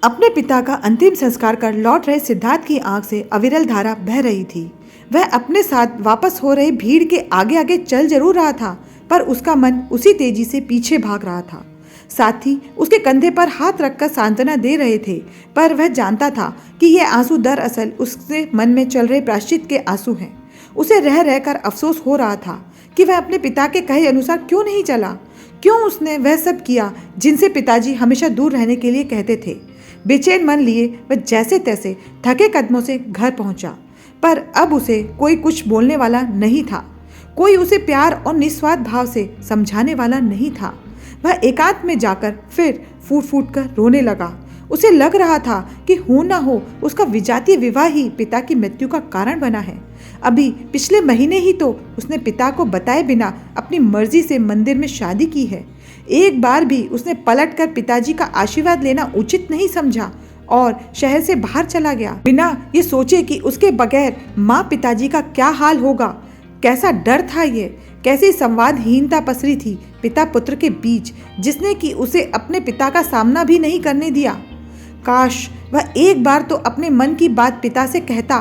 अपने पिता का अंतिम संस्कार कर लौट रहे सिद्धार्थ की आंख से अविरल धारा बह रही थी। वह अपने साथ वापस हो रहे भीड़ के आगे आगे चल जरूर रहा था, पर उसका मन उसी तेजी से पीछे भाग रहा था। साथी उसके कंधे पर हाथ रखकर सांत्वना दे रहे थे, पर वह जानता था कि ये आंसू दरअसल उसके मन में चल रहे प्रायश्चित के आंसू हैं। उसे रह रहकर अफसोस हो रहा था कि वह अपने पिता के कहे अनुसार क्यों नहीं चला, क्यों उसने वह सब किया जिनसे पिताजी हमेशा दूर रहने के लिए कहते थे। बेचैन मन लिए वह जैसे तैसे थके कदमों से घर पहुंचा, पर अब उसे कोई कुछ बोलने वाला नहीं था। कोई उसे प्यार और निस्वार्थ भाव से समझाने वाला नहीं था। वह एकांत में जाकर फिर फूट फूट कर रोने लगा। उसे लग रहा था कि हो ना हो उसका विजातीय विवाह ही पिता की मृत्यु का कारण बना है। अभी पिछले महीने ही तो उसने पिता को बताए बिना अपनी मर्जी से मंदिर में शादी की है। एक बार भी उसने पलटकर पिताजी का आशीर्वाद लेना उचित नहीं समझा और शहर से बाहर चला गया, बिना ये सोचे कि उसके बगैर माँ पिताजी का क्या हाल होगा। कैसा डर था ये, कैसी संवादहीनता पसरी थी पिता पुत्र के बीच, जिसने कि उसे अपने पिता का सामना भी नहीं करने दिया। काश वह एक बार तो अपने मन की बात पिता से कहता।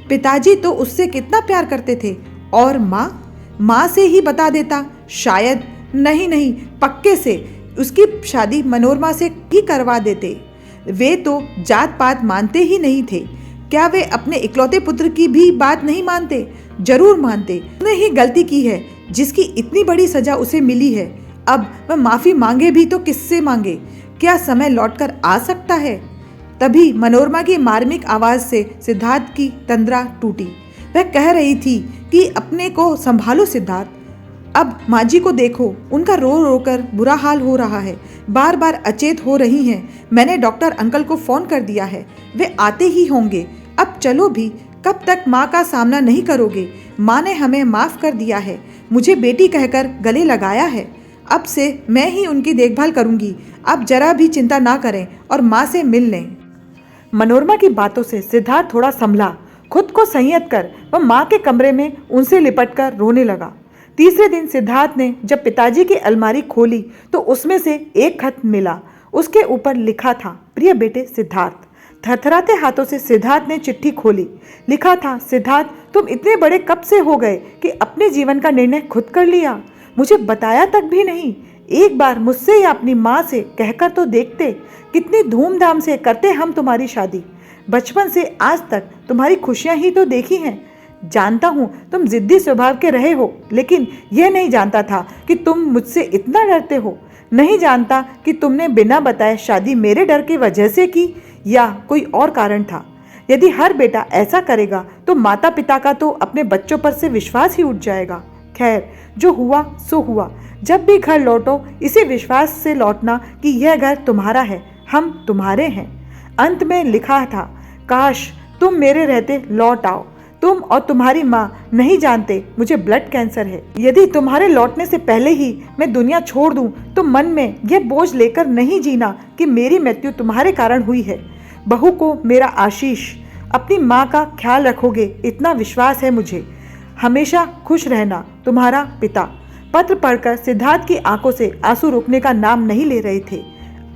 पिताजी तो उससे कितना प्यार करते थे, और माँ से ही बता देता। शायद नहीं, पक्के से उसकी शादी मनोरमा से ही करवा देते। वे तो जात पात मानते ही नहीं थे। क्या वे अपने इकलौते पुत्र की भी बात नहीं मानते? जरूर मानते। उसने ही गलती की है जिसकी इतनी बड़ी सजा उसे मिली है। अब वह माफी मांगे भी तो किससे मांगे? क्या समय लौटकर आ सकता है? तभी मनोरमा की मार्मिक आवाज से सिद्धार्थ की तंद्रा टूटी। वह कह रही थी कि अपने को संभालो सिद्धार्थ, अब माँ जी को देखो, उनका रो रो कर बुरा हाल हो रहा है, बार बार अचेत हो रही हैं। मैंने डॉक्टर अंकल को फ़ोन कर दिया है, वे आते ही होंगे। अब चलो भी, कब तक माँ का सामना नहीं करोगे? माँ ने हमें माफ़ कर दिया है, मुझे बेटी कहकर गले लगाया है। अब से मैं ही उनकी देखभाल करूँगी। अब जरा भी चिंता ना करें और माँ से मिल लें। मनोरमा की बातों से सिद्धार्थ थोड़ा संभला। खुद को संयत कर वह माँ के कमरे में उनसे लिपट कर रोने लगा। तीसरे दिन सिद्धार्थ ने जब पिताजी की अलमारी खोली तो उसमें से एक खत मिला। उसके ऊपर लिखा था, प्रिय बेटे सिद्धार्थ। थरथराते हाथों से सिद्धार्थ ने चिट्ठी खोली। लिखा था, सिद्धार्थ तुम इतने बड़े कब से हो गए कि अपने जीवन का निर्णय खुद कर लिया, मुझे बताया तक भी नहीं। एक बार मुझसे या अपनी माँ से कहकर तो देखते, कितनी धूमधाम से करते हम तुम्हारी शादी। बचपन से आज तक तुम्हारी खुशियाँ ही तो देखी हैं। जानता हूँ तुम जिद्दी स्वभाव के रहे हो, लेकिन यह नहीं जानता था कि तुम मुझसे इतना डरते हो। नहीं जानता कि तुमने बिना बताए शादी मेरे डर की वजह से की या कोई और कारण था। यदि हर बेटा ऐसा करेगा तो माता पिता का तो अपने बच्चों पर से विश्वास ही उठ जाएगा। खैर, जो हुआ सो हुआ। जब भी घर लौटो इसी विश्वास से लौटना कि यह घर तुम्हारा है, हम तुम्हारे हैं। अंत में लिखा था, काश तुम मेरे रहते लौट आओ। तुम और तुम्हारी माँ नहीं जानते मुझे ब्लड कैंसर है। यदि तुम्हारे लौटने से पहले ही मैं दुनिया छोड़ दूं तो मन में यह बोझ लेकर नहीं जीना कि मेरी मृत्यु तुम्हारे कारण हुई है। बहू को मेरा आशीष, अपनी माँ का ख्याल रखोगे इतना विश्वास है मुझे। हमेशा खुश रहना, तुम्हारा पिता। पत्र पढ़कर सिद्धार्थ की आंखों से आंसू रुकने का नाम नहीं ले रहे थे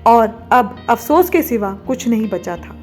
और अब अफसोस के सिवा कुछ नहीं बचा था।